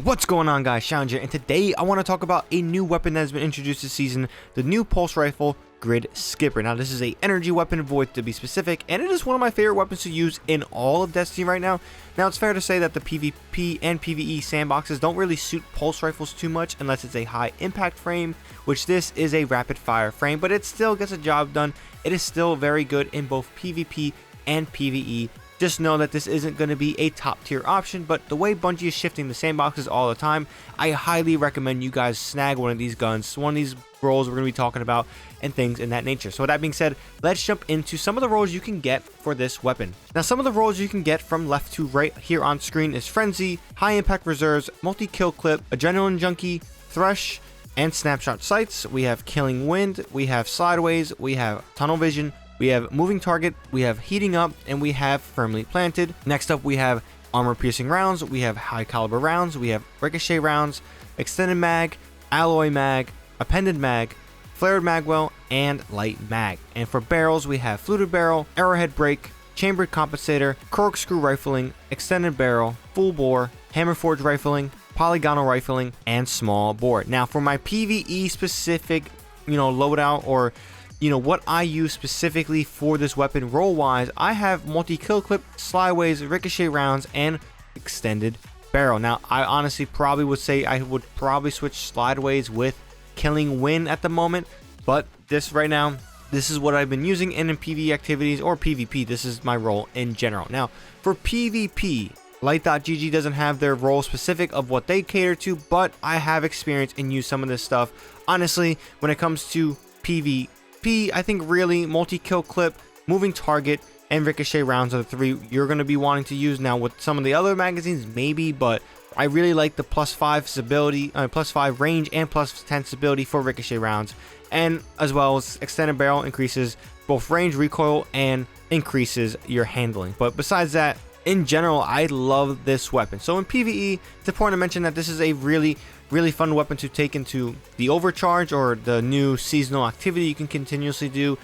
What's going on, guys? ShadowNinja, and today I want to talk about a new weapon that has been introduced this season, the new pulse rifle Gridskipper. Now, this is a energy weapon, void to be specific, and it is one of my favorite weapons to use in all of Destiny right now. Now, it's fair to say that the PvP and PvE sandboxes don't really suit pulse rifles too much unless it's a high impact frame, which this is a rapid fire frame, but it still gets a job done. It is still very good in both PvP and PvE. Just know that this isn't going to be a top tier option, but the way Bungie is shifting the sandboxes all the time, I highly recommend you guys snag one of these guns, one of these roles we're going to be talking about, and things in that nature. So with that being said, let's jump into some of the roles you can get for this weapon. Now, some of the roles you can get from left to right here on screen is Frenzy, High Impact Reserves, Multi-Kill Clip, Adrenaline Junkie, Thresh, and Snapshot Sights. We have Killing Wind, we have Slideways, we have Tunnel Vision, we have Moving Target, we have Heating Up, and we have Firmly Planted. Next up, we have Armor Piercing Rounds, we have High Caliber Rounds, we have Ricochet Rounds, Extended Mag, Alloy Mag, Appended Mag, Flared Magwell, and Light Mag. And for barrels, we have Fluted Barrel, Arrowhead Break, Chambered Compensator, Corkscrew Rifling, Extended Barrel, Full Bore, Hammerforge Rifling, Polygonal Rifling, and Small Bore. Now, for my PvE specific, loadout, or what I use specifically for this weapon role-wise, I have Multi-Kill Clip, Slideways, Ricochet Rounds, and Extended Barrel. Now, I honestly probably would say I would probably switch Slideways with Killing Wind at the moment, but this right now, this is what I've been using, and in PvE activities or PvP, this is my role in general. Now, for PvP, Light.gg doesn't have their role specific of what they cater to, but I have experience and use some of this stuff. Honestly, when it comes to PvP, I think really Multi-Kill Clip, Moving Target, and Ricochet Rounds are the three you're going to be wanting to use. Now, with some of the other magazines, maybe, but I really like the +5 stability, +5 range, and +10 stability for Ricochet Rounds, and as well as Extended Barrel increases both range, recoil, and increases your handling. But besides that, in general, I love this weapon. So in PvE, it's important to mention that this is a really fun weapon to take into the overcharge or the new seasonal activity you can continuously do,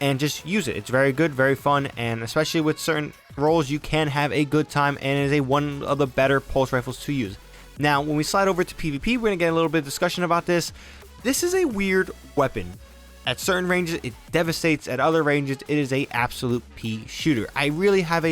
and just use it. It's very good, very fun, and especially with certain roles, you can have a good time, and it is one of the better pulse rifles to use. Now, when we slide over to PvP, we're going to get a little bit of discussion about this. This is a weird weapon. At certain ranges, it devastates. At other ranges, it is a absolute pea shooter. I really have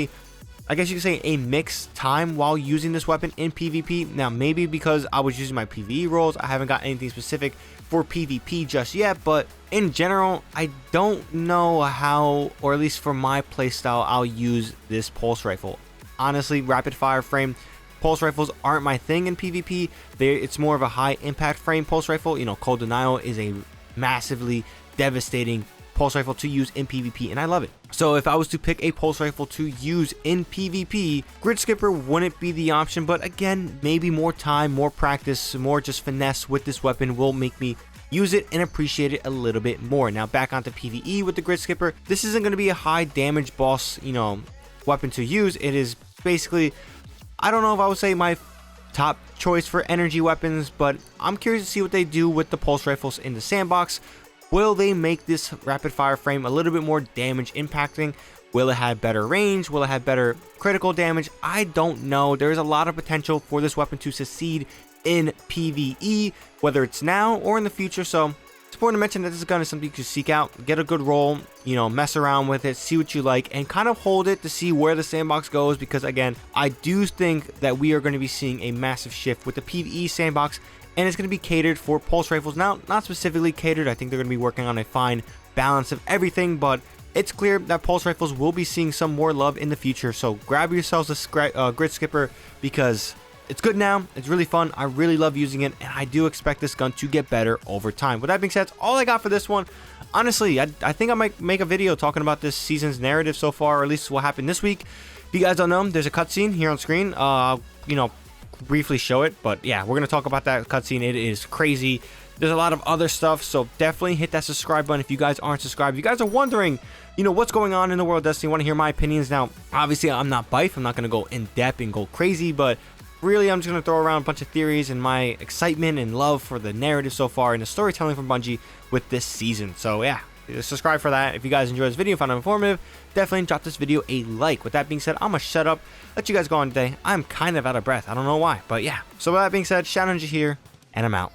I guess you could say a mixed time while using this weapon in PvP. Now, maybe because I was using my PvE roles, I haven't got anything specific for PvP just yet, but in general, I don't know how, or at least for my playstyle, I'll use this pulse rifle. Honestly, rapid fire frame pulse rifles aren't my thing in PvP. It's more of a high impact frame pulse rifle. Cold Denial is a massively devastating pulse rifle to use in PvP, and I love it. So if I was to pick a pulse rifle to use in PvP, Gridskipper wouldn't be the option, but again, maybe more time, more practice, more just finesse with this weapon will make me use it and appreciate it a little bit more. Now, back onto PvE with the Gridskipper, this isn't going to be a high damage boss, weapon to use. It is basically, I don't know if I would say my top choice for energy weapons, but I'm curious to see what they do with the pulse rifles in the sandbox. Will they make this rapid fire frame a little bit more damage impacting? Will it have better range? Will it have better critical damage? I don't know. There is a lot of potential for this weapon to succeed in PvE, whether it's now or in the future. So it's important to mention that this gun is something you can seek out, get a good roll, mess around with it, see what you like, and kind of hold it to see where the sandbox goes, because again, I do think that we are going to be seeing a massive shift with the PvE sandbox, and it's going to be catered for pulse rifles. Now, not specifically catered. I think they're going to be working on a fine balance of everything, but it's clear that pulse rifles will be seeing some more love in the future. So grab yourselves a Gridskipper, because it's good now. It's really fun. I really love using it, and I do expect this gun to get better over time. With that being said, that's all I got for this one. Honestly, I think I might make a video talking about this season's narrative so far, or at least what happened this week. If you guys don't know, there's a cutscene here on screen. Briefly show it, but yeah, we're gonna talk about that cutscene. It is crazy. There's a lot of other stuff, so definitely hit that subscribe button if you guys aren't subscribed. If you guys are wondering, what's going on in the world of Destiny, want to hear my opinions. Now, obviously, I'm not Bife. I'm not gonna go in depth and go crazy, but really, I'm just gonna throw around a bunch of theories and my excitement and love for the narrative so far and the storytelling from Bungie with this season. So yeah, subscribe for that. If you guys enjoyed this video, found it informative, definitely drop this video a like. With that being said, I'm gonna shut up, let you guys go on today. I'm kind of out of breath. I don't know why, but yeah. So with that being said, ShadowNinja here, and I'm out.